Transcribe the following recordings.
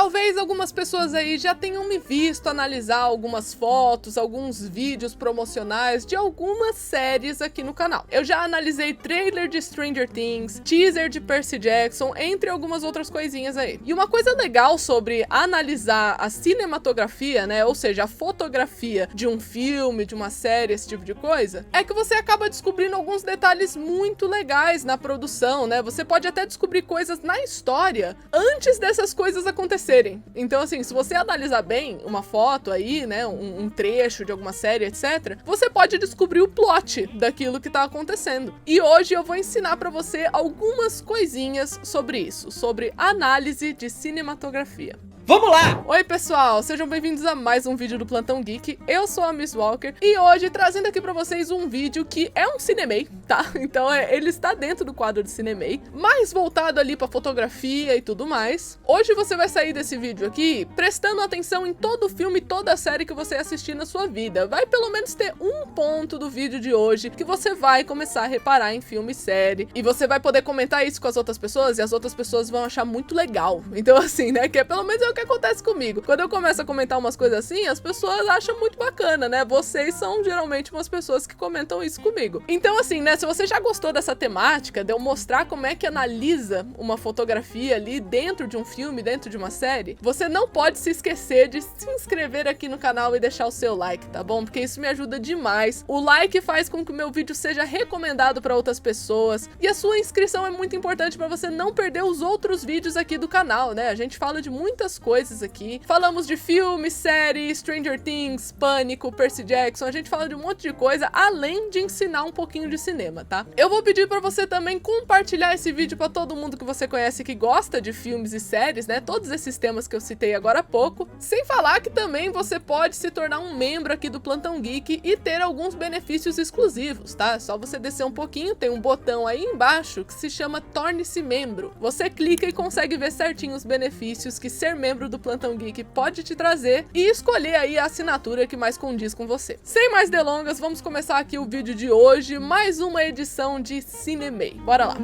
Talvez algumas pessoas aí já tenham me visto analisar algumas fotos, alguns vídeos promocionais de algumas séries aqui no canal. Eu já analisei trailer de Stranger Things, teaser de Percy Jackson, entre algumas outras coisinhas aí. E uma coisa legal sobre analisar a cinematografia, né, ou seja, a fotografia de um filme, de uma série, esse tipo de coisa, é que você acaba descobrindo alguns detalhes muito legais na produção, né? Você pode até descobrir coisas na história antes dessas coisas acontecerem. Então, assim, se você analisar bem uma foto aí, né, um trecho de alguma série, etc., você pode descobrir o plot daquilo que tá acontecendo. E hoje eu vou ensinar pra você algumas coisinhas sobre isso, sobre análise de cinematografia. Vamos lá! Oi pessoal, sejam bem-vindos a mais um vídeo do Plantão Geek. Eu sou a Miss Walker e hoje trazendo aqui pra vocês um vídeo que é um cinemei, tá? Então ele está dentro do quadro de cinemei, mais voltado ali pra fotografia e tudo mais. Hoje você vai sair desse vídeo aqui prestando atenção em todo filme e toda série que você assistir na sua vida. Vai pelo menos ter um ponto do vídeo de hoje que você vai começar a reparar em filme e série. E você vai poder comentar isso com as outras pessoas e as outras pessoas vão achar muito legal. Então assim, né, que é pelo menos o que acontece comigo. Quando eu começo a comentar umas coisas assim, as pessoas acham muito bacana, né? Vocês são geralmente umas pessoas que comentam isso comigo. Então assim, né, se você já gostou dessa temática, de eu mostrar como é que analisa uma fotografia ali dentro de um filme, dentro de uma série, você não pode se esquecer de se inscrever aqui no canal e deixar o seu like, tá bom? Porque isso me ajuda demais. O like faz com que o meu vídeo seja recomendado para outras pessoas e a sua inscrição é muito importante para você não perder os outros vídeos aqui do canal, né? A gente fala de muitas coisas aqui. Falamos de filme, série, Stranger Things, Pânico, Percy Jackson. A gente fala de um monte de coisa, além de ensinar um pouquinho de cinema, tá? Eu vou pedir pra você também compartilhar esse vídeo pra todo mundo que você conhece que gosta de filmes e séries, né? Todos esses temas que eu citei agora há pouco. Sem falar que também você pode se tornar um membro aqui do Plantão Geek e ter alguns benefícios exclusivos, tá? É só você descer um pouquinho, tem um botão aí embaixo que se chama Torne-se Membro. Você clica e consegue ver certinho os benefícios que ser membro do Plantão Geek pode te trazer e escolher aí a assinatura que mais condiz com você. Sem mais delongas, vamos começar aqui o vídeo de hoje, mais uma edição de Cinemei. Bora lá!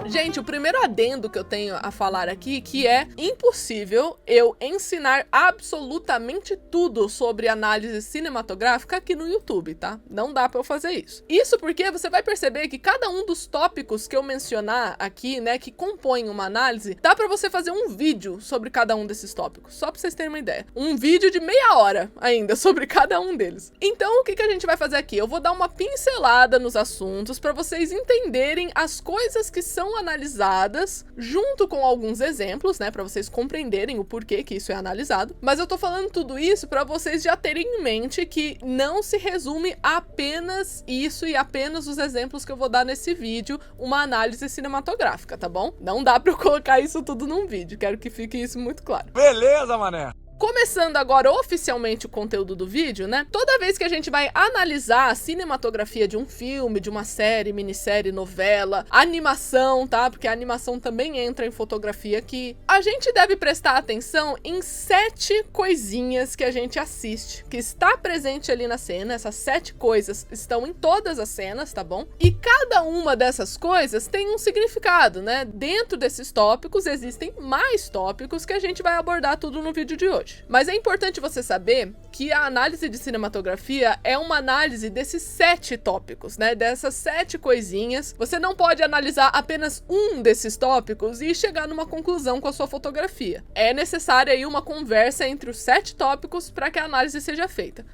Gente, o primeiro adendo que eu tenho a falar aqui, que é impossível eu ensinar absolutamente tudo sobre análise cinematográfica aqui no YouTube, tá? Não dá pra eu fazer isso. Isso porque você vai perceber que cada um dos tópicos que eu mencionar aqui, né, que compõem uma análise, dá pra você fazer um vídeo sobre cada um desses tópicos, só pra vocês terem uma ideia. Um vídeo de meia hora ainda sobre cada um deles. Então, o que a gente vai fazer aqui? Eu vou dar uma pincelada nos assuntos pra vocês entenderem as coisas que são analisadas, junto com alguns exemplos, né, para vocês compreenderem o porquê que isso é analisado. Mas eu tô falando tudo isso para vocês já terem em mente que não se resume a apenas isso e apenas os exemplos que eu vou dar nesse vídeo, uma análise cinematográfica, tá bom? Não dá para eu colocar isso tudo num vídeo, quero que fique isso muito claro. Beleza, mané! Começando agora oficialmente o conteúdo do vídeo, né? Toda vez que a gente vai analisar a cinematografia de um filme, de uma série, minissérie, novela, animação, tá? Porque a animação também entra em fotografia aqui. A gente deve prestar atenção em 7 coisinhas que a gente assiste, que está presente ali na cena. Essas 7 coisas estão em todas as cenas, tá bom? E cada uma dessas coisas tem um significado, né? Dentro desses tópicos existem mais tópicos que a gente vai abordar tudo no vídeo de hoje. Mas é importante você saber que a análise de cinematografia é uma análise desses 7 tópicos, né? Dessas 7 coisinhas. Você não pode analisar apenas um desses tópicos e chegar numa conclusão com a sua fotografia. É necessária aí uma conversa entre os 7 tópicos para que a análise seja feita.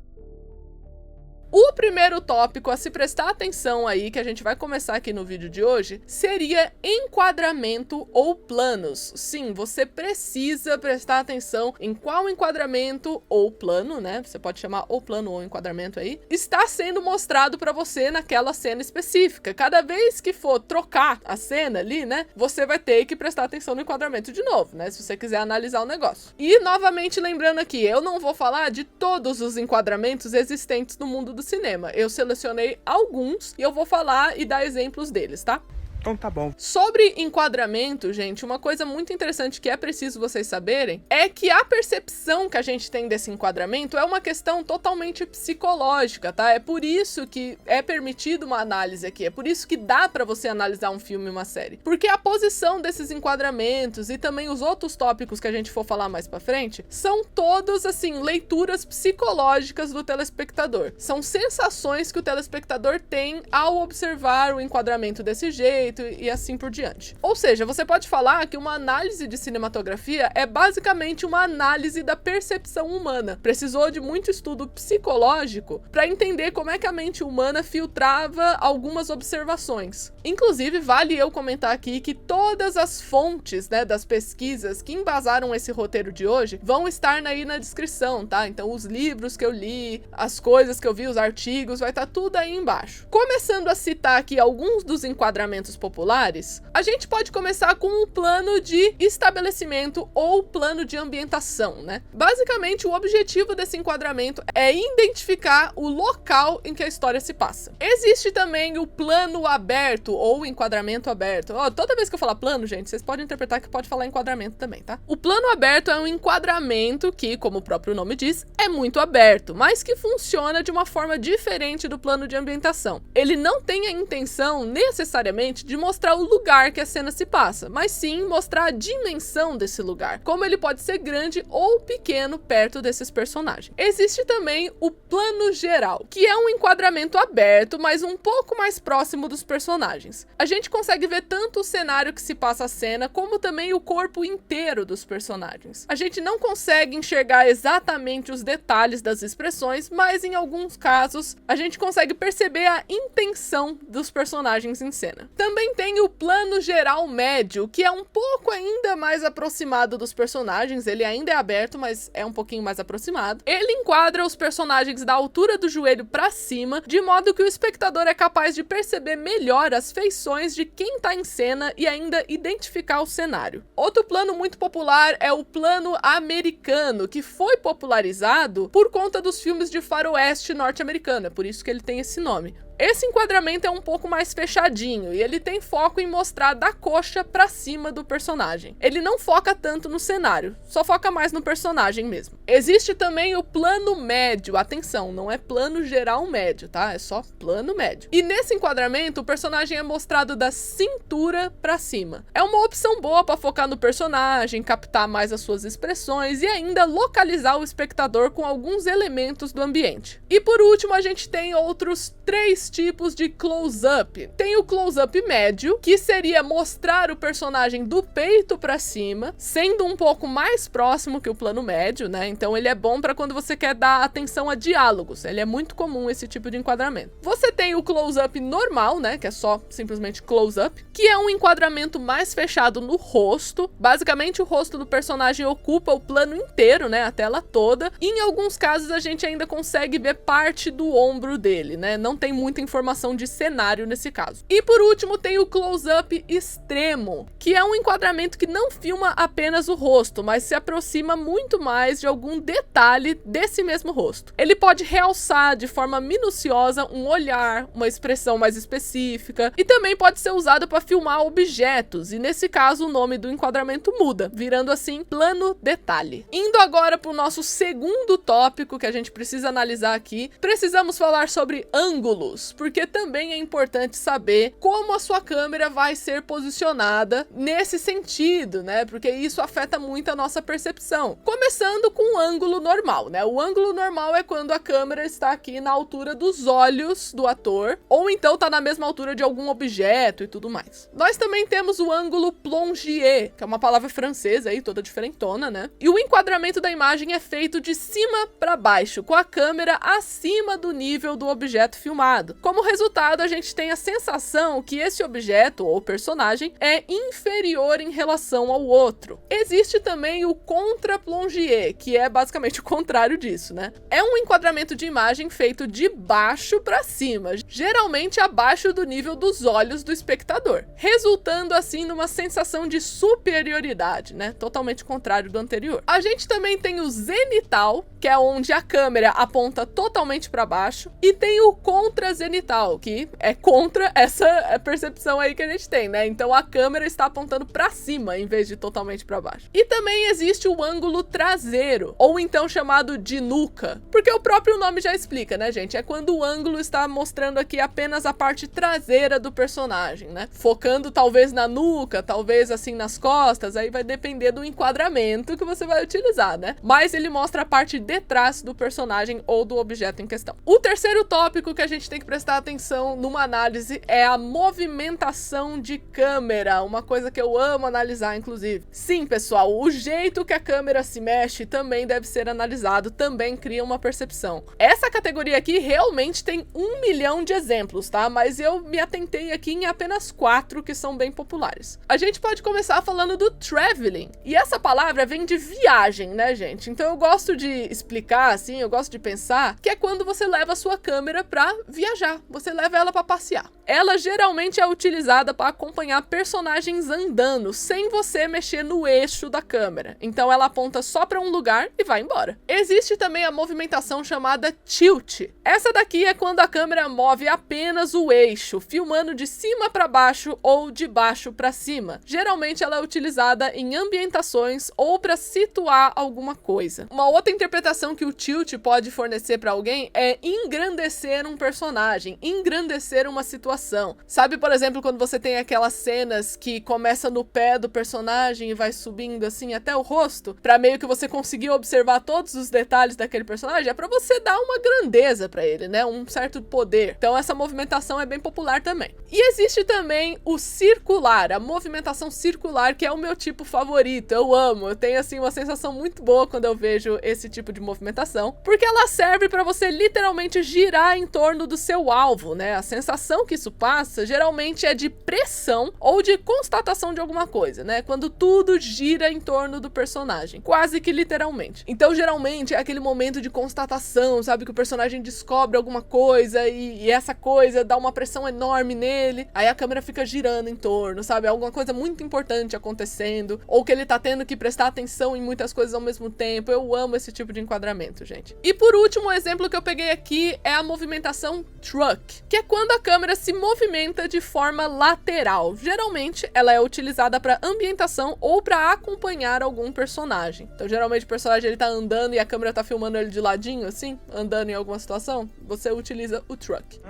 O primeiro tópico a se prestar atenção aí, que a gente vai começar aqui no vídeo de hoje, seria enquadramento ou planos. Sim, você precisa prestar atenção em qual enquadramento ou plano, né? Você pode chamar ou plano ou enquadramento aí, está sendo mostrado para você naquela cena específica. Cada vez que for trocar a cena ali, né? Você vai ter que prestar atenção no enquadramento de novo, né? Se você quiser analisar o negócio. E novamente lembrando aqui, eu não vou falar de todos os enquadramentos existentes no mundo do cinema. Eu selecionei alguns e eu vou falar e dar exemplos deles, tá? Então tá bom. Sobre enquadramento, gente, uma coisa muito interessante que é preciso vocês saberem é que a percepção que a gente tem desse enquadramento é uma questão totalmente psicológica, tá? É por isso que é permitido uma análise aqui, é por isso que dá pra você analisar um filme e uma série. Porque a posição desses enquadramentos e também os outros tópicos que a gente for falar mais pra frente são todos, assim, leituras psicológicas do telespectador. São sensações que o telespectador tem ao observar o enquadramento desse jeito e assim por diante. Ou seja, você pode falar que uma análise de cinematografia é basicamente uma análise da percepção humana. Precisou de muito estudo psicológico para entender como é que a mente humana filtrava algumas observações. Inclusive, vale eu comentar aqui que todas as fontes, né, das pesquisas que embasaram esse roteiro de hoje vão estar aí na descrição, tá? Então, os livros que eu li, as coisas que eu vi, os artigos, vai estar tudo aí embaixo. Começando a citar aqui alguns dos enquadramentos populares, a gente pode começar com o plano de estabelecimento ou plano de ambientação, né? Basicamente, o objetivo desse enquadramento é identificar o local em que a história se passa. Existe também o plano aberto ou enquadramento aberto. Toda vez que eu falar plano, gente, vocês podem interpretar que pode falar enquadramento também, tá? O plano aberto é um enquadramento que, como o próprio nome diz, é muito aberto, mas que funciona de uma forma diferente do plano de ambientação. Ele não tem a intenção, necessariamente, de mostrar o lugar que a cena se passa, mas sim mostrar a dimensão desse lugar, como ele pode ser grande ou pequeno perto desses personagens. Existe também o plano geral, que é um enquadramento aberto, mas um pouco mais próximo dos personagens. A gente consegue ver tanto o cenário que se passa a cena, como também o corpo inteiro dos personagens. A gente não consegue enxergar exatamente os detalhes das expressões, mas em alguns casos a gente consegue perceber a intenção dos personagens em cena. Também tem o plano geral médio, que é um pouco ainda mais aproximado dos personagens. Ele ainda é aberto, mas é um pouquinho mais aproximado. Ele enquadra os personagens da altura do joelho para cima, de modo que o espectador é capaz de perceber melhor as feições de quem tá em cena e ainda identificar o cenário. Outro plano muito popular é o plano americano, que foi popularizado por conta dos filmes de faroeste norte-americano, é por isso que ele tem esse nome. Esse enquadramento é um pouco mais fechadinho e ele tem foco em mostrar da coxa pra cima do personagem. Ele não foca tanto no cenário, só foca mais no personagem mesmo. Existe também o plano médio, atenção, não é plano geral médio, tá? É só plano médio. E nesse enquadramento, o personagem é mostrado da cintura pra cima. É uma opção boa pra focar no personagem, captar mais as suas expressões e ainda localizar o espectador com alguns elementos do ambiente. E por último, a gente tem outros 3 tipos de close-up. Tem o close-up médio, que seria mostrar o personagem do peito pra cima, sendo um pouco mais próximo que o plano médio, né? Então ele é bom pra quando você quer dar atenção a diálogos. Ele é muito comum esse tipo de enquadramento. Você tem o close-up normal, né? Que é só simplesmente close-up, que é um enquadramento mais fechado no rosto. Basicamente, o rosto do personagem ocupa o plano inteiro, né? A tela toda. E em alguns casos, a gente ainda consegue ver parte do ombro dele, né? Não tem muita informação de cenário nesse caso. E por último tem o close-up extremo, que é um enquadramento que não filma apenas o rosto, mas se aproxima muito mais de algum detalhe desse mesmo rosto. Ele pode realçar de forma minuciosa um olhar, uma expressão mais específica, e também pode ser usado para filmar objetos, e nesse caso o nome do enquadramento muda, virando assim plano detalhe. Indo agora para o nosso segundo tópico que a gente precisa analisar aqui, precisamos falar sobre ângulos, porque também é importante saber como a sua câmera vai ser posicionada nesse sentido, né? Porque isso afeta muito a nossa percepção. Começando com o ângulo normal, né? O ângulo normal é quando a câmera está aqui na altura dos olhos do ator, ou então tá na mesma altura de algum objeto e tudo mais. Nós também temos o ângulo plongier, que é uma palavra francesa aí, toda diferentona, né? E o enquadramento da imagem é feito de cima para baixo, com a câmera acima do nível do objeto filmado. Como resultado, a gente tem a sensação que esse objeto ou personagem é inferior em relação ao outro. Existe também o contra-plongier, que é basicamente o contrário disso, né? É um enquadramento de imagem feito de baixo para cima, geralmente abaixo do nível dos olhos do espectador, resultando assim numa sensação de superioridade, né? Totalmente contrário do anterior. A gente também tem o zenital, que é onde a câmera aponta totalmente para baixo, e tem o contrazenital, que é contra essa percepção aí que a gente tem, né? Então a câmera está apontando para cima em vez de totalmente para baixo. E também existe o ângulo traseiro, ou então chamado de nuca, porque o próprio nome já explica, né, gente? É quando o ângulo está mostrando aqui apenas a parte traseira do personagem, né? Focando talvez na nuca, talvez assim nas costas, aí vai depender do enquadramento que você vai utilizar, né? Mas ele mostra a parte de trás do personagem ou do objeto em questão. O terceiro tópico que a gente tem que prestar atenção numa análise é a movimentação de câmera, uma coisa que eu amo analisar, inclusive. Sim, pessoal, o jeito que a câmera se mexe também deve ser analisado, também cria uma percepção. Essa categoria aqui realmente tem 1 milhão de exemplos, tá? Mas eu me atentei aqui em apenas 4 que são bem populares. A gente pode começar falando do traveling, e essa palavra vem de viagem, né, gente? Então eu gosto de explicar, assim, eu gosto de pensar que é quando você leva a sua câmera pra viajar, você leva ela pra passear. Ela geralmente é utilizada para acompanhar personagens andando, sem você mexer no eixo da câmera. Então ela aponta só para um lugar e vai embora. Existe também a movimentação chamada tilt. Essa daqui é quando a câmera move apenas o eixo, filmando de cima para baixo ou de baixo para cima. Geralmente ela é utilizada em ambientações ou para situar alguma coisa. Uma outra interpretação que o tilt pode fornecer para alguém é engrandecer um personagem, engrandecer uma situação. Sabe, por exemplo, quando você tem aquelas cenas que começa no pé do personagem e vai subindo assim até o rosto, pra meio que você conseguir observar todos os detalhes daquele personagem, é pra você dar uma grandeza pra ele, né? Um certo poder. Então essa movimentação é bem popular também. E existe também o circular, a movimentação circular, que é o meu tipo favorito. Eu amo, eu tenho assim uma sensação muito boa quando eu vejo esse tipo de movimentação, porque ela serve pra você literalmente girar em torno do seu alvo, né? A sensação que isso passa geralmente é de pressão ou de constatação de alguma coisa, né? Quando tudo gira em torno do personagem, quase que literalmente. Então geralmente é aquele momento de constatação, sabe? Que o personagem descobre alguma coisa e essa coisa dá uma pressão enorme nele, aí a câmera fica girando em torno, sabe? Alguma coisa muito importante acontecendo, ou que ele tá tendo que prestar atenção em muitas coisas ao mesmo tempo. Eu amo esse tipo de enquadramento, gente. E por último, o exemplo que eu peguei aqui é a movimentação truck, que é quando a câmera se movimenta de forma lateral. Geralmente ela é utilizada para ambientação ou para acompanhar algum personagem. Então geralmente o personagem ele tá andando e a câmera tá filmando ele de ladinho assim, andando em alguma situação, você utiliza o truck.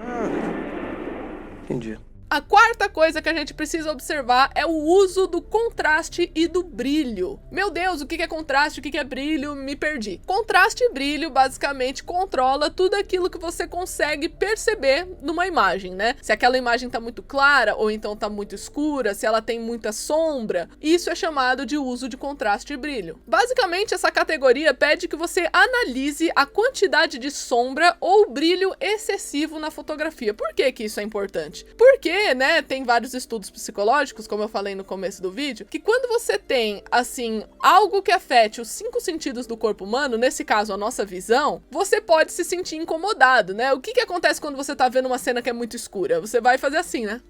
Entendi. A quarta coisa que a gente precisa observar é o uso do contraste e do brilho. Meu Deus, o que é contraste, o que é brilho? Me perdi. Contraste e brilho basicamente controla tudo aquilo que você consegue perceber numa imagem, né? Se aquela imagem tá muito clara ou então tá muito escura, se ela tem muita sombra, isso é chamado de uso de contraste e brilho. Basicamente, essa categoria pede que você analise a quantidade de sombra ou brilho excessivo na fotografia. Por que que isso é importante? Porque né, tem vários estudos psicológicos, como eu falei no começo do vídeo, que quando você tem, assim, algo que afete os 5 sentidos do corpo humano, nesse caso a nossa visão, você pode se sentir incomodado, né? O que acontece quando você tá vendo uma cena que é muito escura? Você vai fazer assim, né?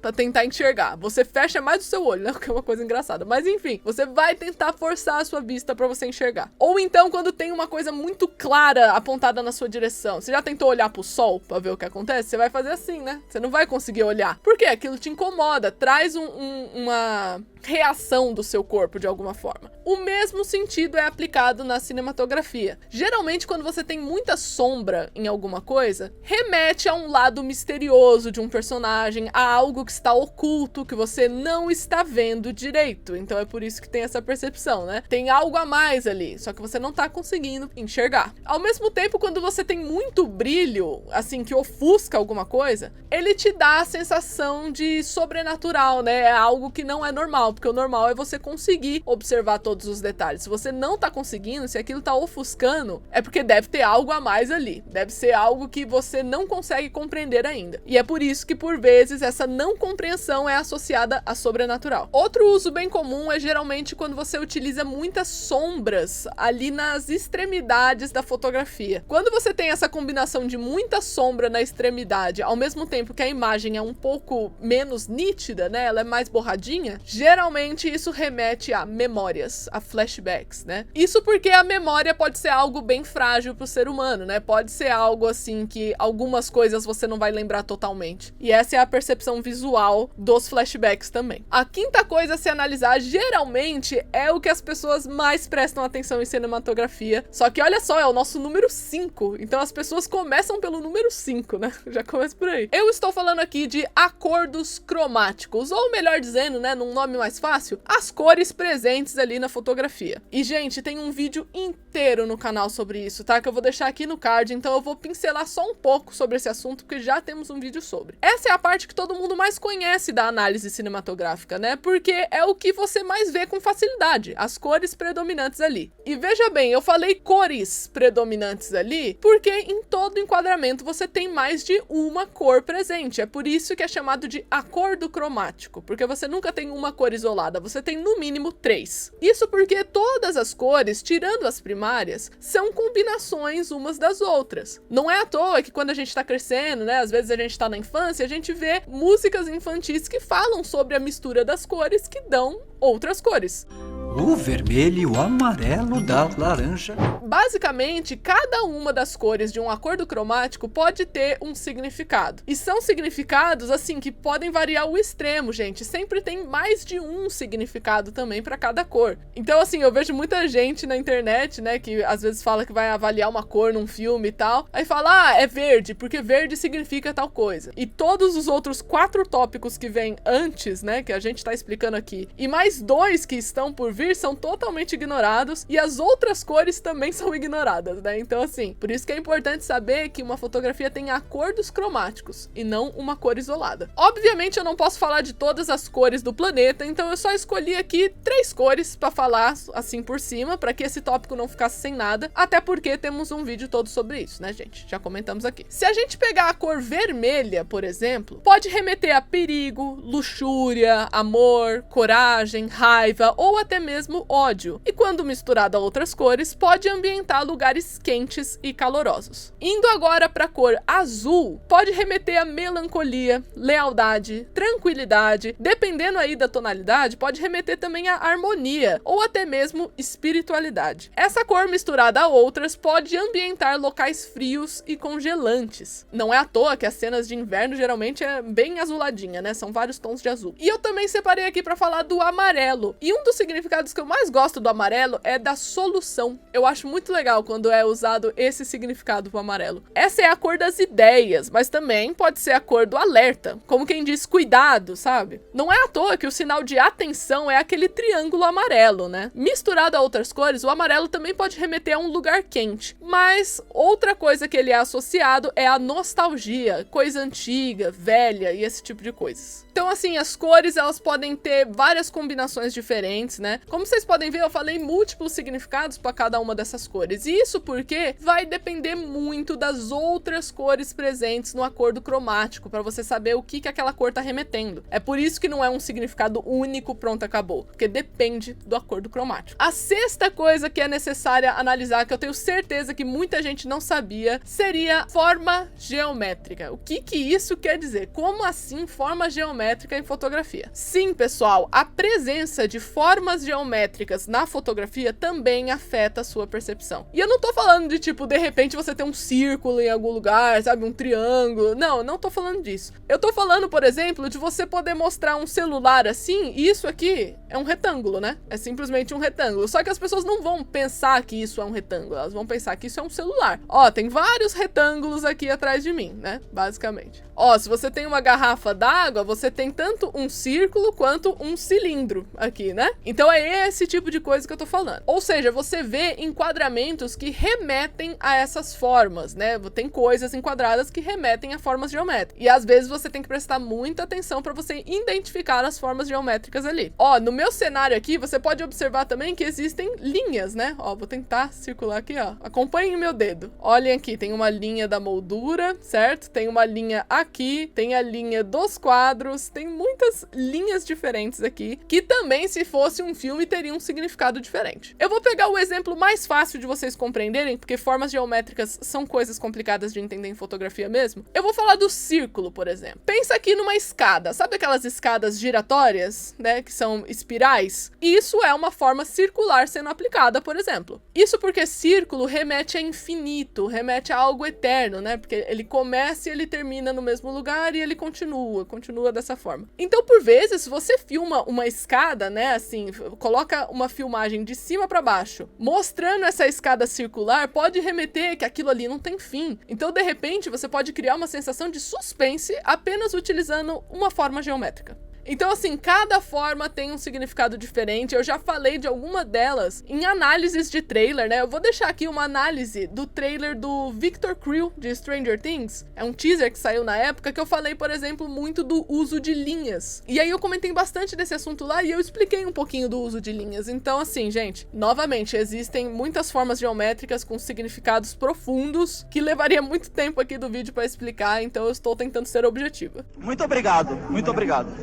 Pra tentar enxergar. Você fecha mais o seu olho, né? Que é uma coisa engraçada. Mas enfim, você vai tentar forçar a sua vista pra você enxergar. Ou então, quando tem uma coisa muito clara apontada na sua direção. Você já tentou olhar pro sol pra ver o que acontece? Você vai fazer assim, né? Você não vai conseguir olhar. Por quê? Aquilo te incomoda. Traz uma reação do seu corpo de alguma forma. O mesmo sentido é aplicado na cinematografia. Geralmente, quando você tem muita sombra em alguma coisa, remete a um lado misterioso de um personagem, a algo que está oculto, que você não está vendo direito. Então é por isso que tem essa percepção, né? Tem algo a mais ali, só que você não tá conseguindo enxergar. Ao mesmo tempo, quando você tem muito brilho, assim, que ofusca alguma coisa, ele te dá a sensação de sobrenatural, né? É algo que não é normal, porque o normal é você conseguir observar todos todos os detalhes. Se você não tá conseguindo, se aquilo tá ofuscando, é porque deve ter algo a mais ali. Deve ser algo que você não consegue compreender ainda. E é por isso que, por vezes, essa não compreensão é associada a sobrenatural. Outro uso bem comum é geralmente quando você utiliza muitas sombras ali nas extremidades da fotografia. Quando você tem essa combinação de muita sombra na extremidade, ao mesmo tempo que a imagem é um pouco menos nítida, né? Ela é mais borradinha, geralmente isso remete a memórias, a flashbacks, né? Isso porque a memória pode ser algo bem frágil pro ser humano, né? Pode ser algo assim que algumas coisas você não vai lembrar totalmente. E essa é a percepção visual dos flashbacks também. A quinta coisa a se analisar, geralmente, é o que as pessoas mais prestam atenção em cinematografia. Só que olha só, é o nosso número 5. Então as pessoas começam pelo número 5, né? Já começa por aí. Eu estou falando aqui de acordos cromáticos, ou melhor dizendo, né, num nome mais fácil, as cores presentes ali na fotografia. E, gente, tem um vídeo inteiro no canal sobre isso, tá? Que eu vou deixar aqui no card, então eu vou pincelar só um pouco sobre esse assunto, porque já temos um vídeo sobre. Essa é a parte que todo mundo mais conhece da análise cinematográfica, né? Porque é o que você mais vê com facilidade, as cores predominantes ali. E veja bem, eu falei cores predominantes ali, porque em todo enquadramento você tem mais de uma cor presente. É por isso que é chamado de acordo cromático, porque você nunca tem uma cor isolada, você tem no mínimo 3. Isso porque todas as cores, tirando as primárias, são combinações umas das outras. Não é à toa que quando a gente tá crescendo, né, às vezes a gente tá na infância, a gente vê músicas infantis que falam sobre a mistura das cores que dão outras cores. O vermelho e o amarelo da laranja. Basicamente, cada uma das cores de um acordo cromático pode ter um significado. E são significados, assim, que podem variar ao extremo, gente. Sempre tem mais de um significado também para cada cor. Então, assim, eu vejo muita gente na internet, né, que às vezes fala que vai avaliar uma cor num filme e tal. Aí fala, é verde, porque verde significa tal coisa. E todos os outros 4 tópicos que vêm antes, né, que a gente tá explicando aqui, e mais 2 que estão por vir, são totalmente ignorados, e as outras cores também são ignoradas, né? Então, assim, por isso que é importante saber que uma fotografia tem acordos cromáticos e não uma cor isolada. Obviamente, eu não posso falar de todas as cores do planeta, então eu só escolhi aqui 3 cores pra falar assim por cima, pra que esse tópico não ficasse sem nada, até porque temos um vídeo todo sobre isso, né, gente? Já comentamos aqui. Se a gente pegar a cor vermelha, por exemplo, pode remeter a perigo, luxúria, amor, coragem, raiva ou até mesmo ódio. E quando misturado a outras cores, pode ambientar lugares quentes e calorosos. Indo agora para a cor azul, pode remeter a melancolia, lealdade, tranquilidade, dependendo aí da tonalidade, pode remeter também a harmonia ou até mesmo espiritualidade. Essa cor misturada a outras pode ambientar locais frios e congelantes. Não é à toa que as cenas de inverno geralmente é bem azuladinha, né? São vários tons de azul. E eu também separei aqui para falar do amarelo. E um dos significados que eu mais gosto do amarelo é da solução. Eu acho muito legal quando é usado esse significado pro amarelo. Essa é a cor das ideias, mas também pode ser a cor do alerta, como quem diz cuidado, sabe? Não é à toa que o sinal de atenção é aquele triângulo amarelo, né? Misturado a outras cores, o amarelo também pode remeter a um lugar quente, mas outra coisa que ele é associado é a nostalgia, coisa antiga, velha e esse tipo de coisas. Então, assim, as cores, elas podem ter várias combinações diferentes, né? Como vocês podem ver, eu falei múltiplos significados para cada uma dessas cores. E isso porque vai depender muito das outras cores presentes no acordo cromático, para você saber o que aquela cor tá remetendo. É por isso que não é um significado único, pronto, acabou. Porque depende do acordo cromático. A sexta coisa que é necessária analisar, que eu tenho certeza que muita gente não sabia, seria forma geométrica. O que isso quer dizer? Como assim forma geométrica em fotografia? Sim, pessoal, a presença de formas geométricas na fotografia também afeta a sua percepção. E eu não tô falando de, tipo, de repente você ter um círculo em algum lugar, sabe, um triângulo. Não tô falando disso. Eu tô falando, por exemplo, de você poder mostrar um celular assim, e isso aqui é um retângulo, né? É simplesmente um retângulo. Só que as pessoas não vão pensar que isso é um retângulo, elas vão pensar que isso é um celular. Ó, tem vários retângulos aqui atrás de mim, né? Basicamente. Ó, se você tem uma garrafa d'água, você tem tanto um círculo quanto um cilindro aqui, né? Então é esse tipo de coisa que eu tô falando. Ou seja, você vê enquadramentos que remetem a essas formas, né? Tem coisas enquadradas que remetem a formas geométricas. E às vezes você tem que prestar muita atenção para você identificar as formas geométricas ali. Ó, no meu cenário aqui, você pode observar também que existem linhas, né? Ó, vou tentar circular aqui, ó. Acompanhem meu dedo. Olhem aqui, tem uma linha da moldura, certo? Tem uma linha aqui, tem a linha dos quadros, tem muitas linhas diferentes aqui, que também, se fosse um filme, teria um significado diferente. Eu vou pegar o exemplo mais fácil de vocês compreenderem, porque formas geométricas são coisas complicadas de entender em fotografia mesmo. Eu vou falar do círculo, por exemplo. Pensa aqui numa escada, sabe aquelas escadas giratórias, né, que são espirais? Isso é uma forma circular sendo aplicada, por exemplo. Isso porque círculo remete a infinito, remete a algo eterno, né, porque ele começa e ele termina no mesmo lugar e ele continua dessa forma. Então, por vezes, se você filma uma escada, né, assim, coloca uma filmagem de cima para baixo, mostrando essa escada circular, pode remeter que aquilo ali não tem fim. Então, de repente, você pode criar uma sensação de suspense apenas utilizando uma forma geométrica. Então, assim, cada forma tem um significado diferente. Eu já falei de alguma delas em análises de trailer, né? Eu vou deixar aqui uma análise do trailer do Victor Creel, de Stranger Things. É um teaser que saiu na época que eu falei, por exemplo, muito do uso de linhas. E aí eu comentei bastante desse assunto lá e eu expliquei um pouquinho do uso de linhas. Então, assim, gente, novamente, existem muitas formas geométricas com significados profundos que levaria muito tempo aqui do vídeo para explicar, então eu estou tentando ser objetiva. Muito obrigado, muito obrigado.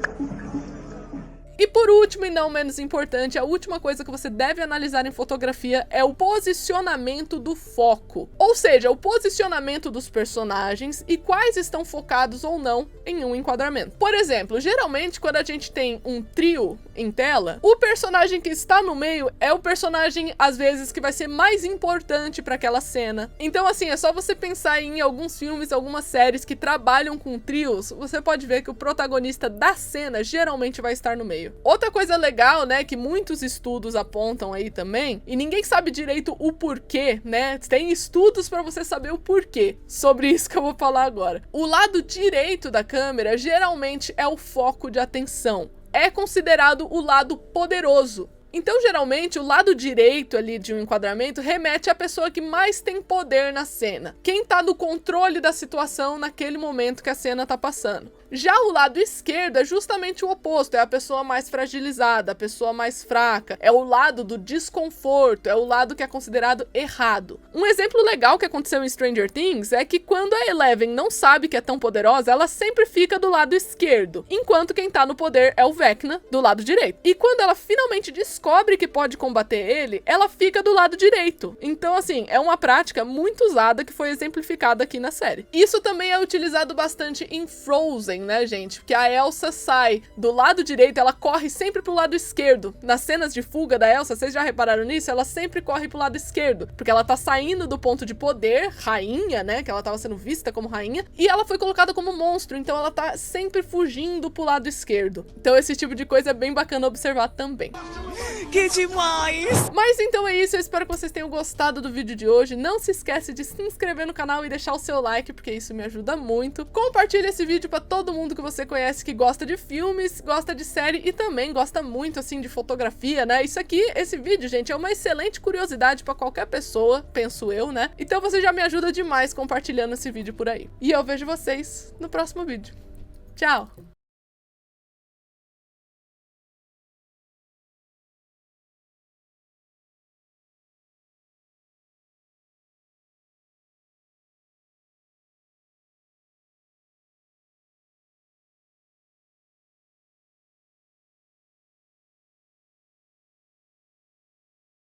E por último, e não menos importante, a última coisa que você deve analisar em fotografia é o posicionamento do foco. Ou seja, o posicionamento dos personagens e quais estão focados ou não em um enquadramento. Por exemplo, geralmente quando a gente tem um trio em tela, o personagem que está no meio é o personagem, às vezes, que vai ser mais importante para aquela cena. Então, assim, é só você pensar em alguns filmes, algumas séries que trabalham com trios, você pode ver que o protagonista da cena geralmente vai estar no meio. Outra coisa legal, né, que muitos estudos apontam aí também, e ninguém sabe direito o porquê, né, tem estudos para você saber o porquê, sobre isso que eu vou falar agora. O lado direito da câmera geralmente é o foco de atenção, é considerado o lado poderoso. Então, geralmente, o lado direito ali de um enquadramento remete à pessoa que mais tem poder na cena. Quem tá no controle da situação naquele momento que a cena tá passando. Já o lado esquerdo é justamente o oposto, é a pessoa mais fragilizada, a pessoa mais fraca, é o lado do desconforto, é o lado que é considerado errado. Um exemplo legal que aconteceu em Stranger Things é que quando a Eleven não sabe que é tão poderosa, ela sempre fica do lado esquerdo, enquanto quem tá no poder é o Vecna, do lado direito. E quando ela finalmente descobre que pode combater ele, ela fica do lado direito. Então, assim, é uma prática muito usada que foi exemplificada aqui na série. Isso também é utilizado bastante em Frozen, né, gente? Porque a Elsa sai do lado direito, ela corre sempre pro lado esquerdo. Nas cenas de fuga da Elsa, vocês já repararam nisso? Ela sempre corre pro lado esquerdo, porque ela tá saindo do ponto de poder, rainha, né, que ela tava sendo vista como rainha, e ela foi colocada como monstro, então ela tá sempre fugindo pro lado esquerdo. Então esse tipo de coisa é bem bacana observar também. Que demais! Mas então é isso, eu espero que vocês tenham gostado do vídeo de hoje. Não se esquece de se inscrever no canal e deixar o seu like, porque isso me ajuda muito. Compartilhe esse vídeo pra todo mundo que você conhece que gosta de filmes, gosta de série e também gosta muito, assim, de fotografia, né? Isso aqui, esse vídeo, gente, é uma excelente curiosidade pra qualquer pessoa, penso eu, né? Então você já me ajuda demais compartilhando esse vídeo por aí. E eu vejo vocês no próximo vídeo. Tchau!